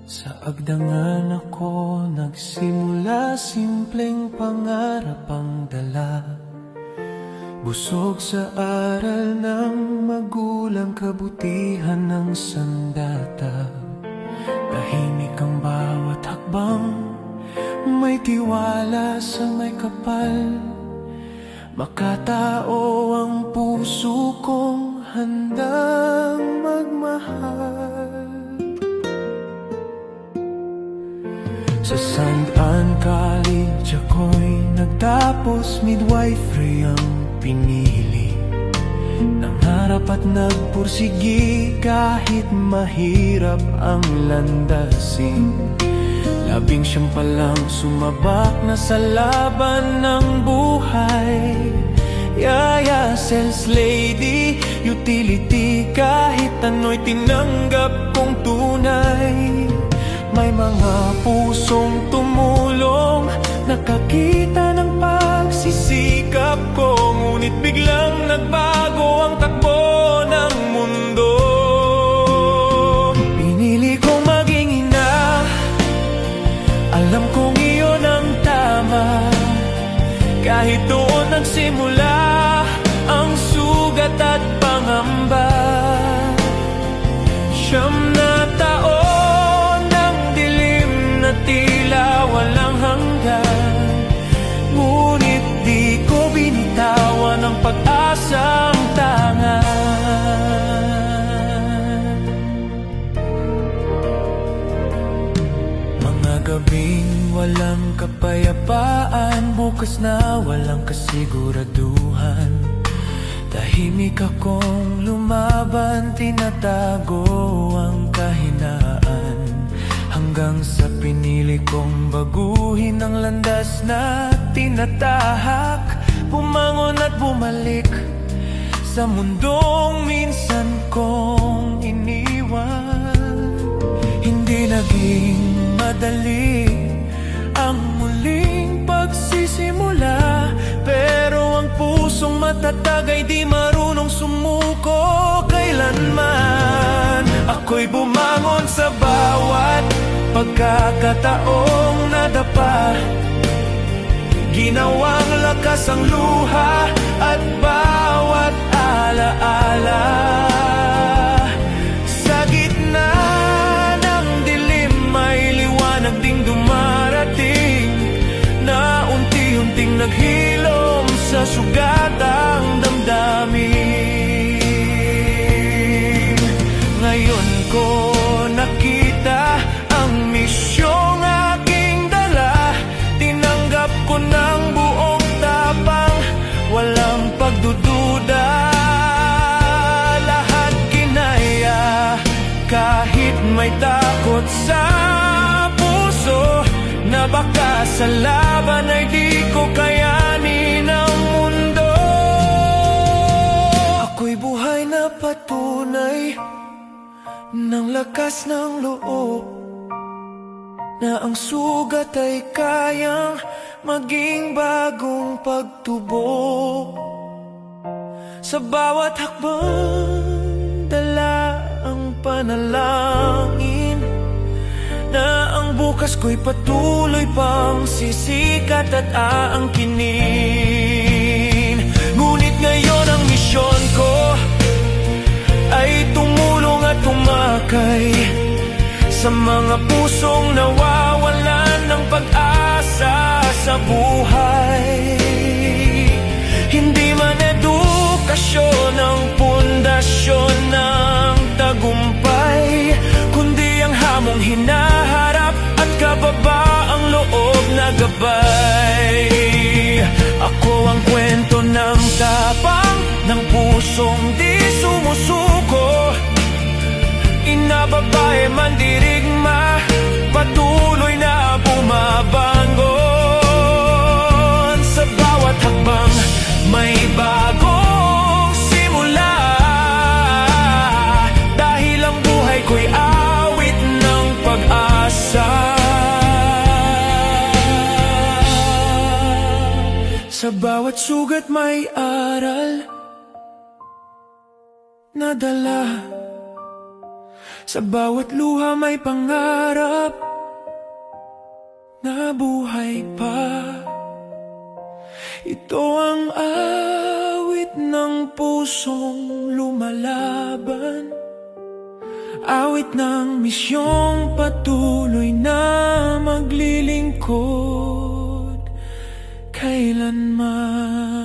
Sa agdangan ako nagsimula, simpleng pangarap ang dala. Busog sa aral ng magulang, kabutihan ng sandata. Tahimik ang bawat hakbang, may tiwala sa may kapal. Makatao ang puso kong handang magmahal. Sa St. Anne College ako'y nagtapos, midwifery ang pinili. Nangarap at nagpursigi kahit mahirap ang landasin. 19 pa lang sumabak na sa laban ng buhay. Yaya, sales lady, utility, kahit ano'y tinanggap kong tunay. May mga pusong tumulong, nakakita ng pagsisikap ko. Ngunit biglang nagbago ang takbo ng mundo. Pinili kong maging ina, alam kong iyon ang tama. Kahit doon nagsimula ang sugat at pangamba. 9 na taon ng dilim na tila walang hanggan. Ngunit di ko binitawan ang pag-asang tangan. Mga gabing walang kapayapaan, bukas na walang kasiguraduhan. Tahimik akong lumaban, tinatago ang kahinaan. Hanggang sa pinili kong baguhin ang landas na tinatahak. Bumangon at bumalik sa mundong minsan kong iniwan. Hindi naging madali ang muling pagsisimula, pero ang pusong matatag ay di marunong sumuko kailanman. Ako'y bumangon sa bawat pagkakataong nadapa. Ginawang lakas ang luha at bawat alaala. Sa gitna ng dilim may liwanag ding dumarating, na unti-unting naghilom sa sugatang damdamin. Ngayon ko nakita ang misyong aking dala. Tinanggap ko ng buong tapang, walang pagdududa. Lahat kinaya, kahit may takot sa puso, na baka sa laban ay di ko kayanin ang mundo. Ako'y buhay na patunay ng lakas ng loob, na ang sugat ay kayang maging bagong pagtubo. Sa bawat hakbang dala ang panalangin, na ang bukas ko'y patuloy pang sisikat at aangkinin. Ngunit ngayon ang misyon ko ay tumulong at tumakay sa mga pusong nawawalan ng pag-asa sa buhay. Hindi man edukasyon ang pundasyon ng tagumpay, kundi ang hamong hinaharap at kababaang loob na gabay. Ako ang kwento ng tapang, ng pusong di sumusuko. Inababae man dirigma, patuloy na bumabangon. Sa bawat hakbang may bagong simula, dahil ang buhay ko'y awit ng pag-asa. Sa bawat sugat may aral na dala. Sa bawat luha may pangarap na buhay pa. Ito ang awit ng pusong lumalaban, awit ng misyong patuloy na maglilingkod kailanman.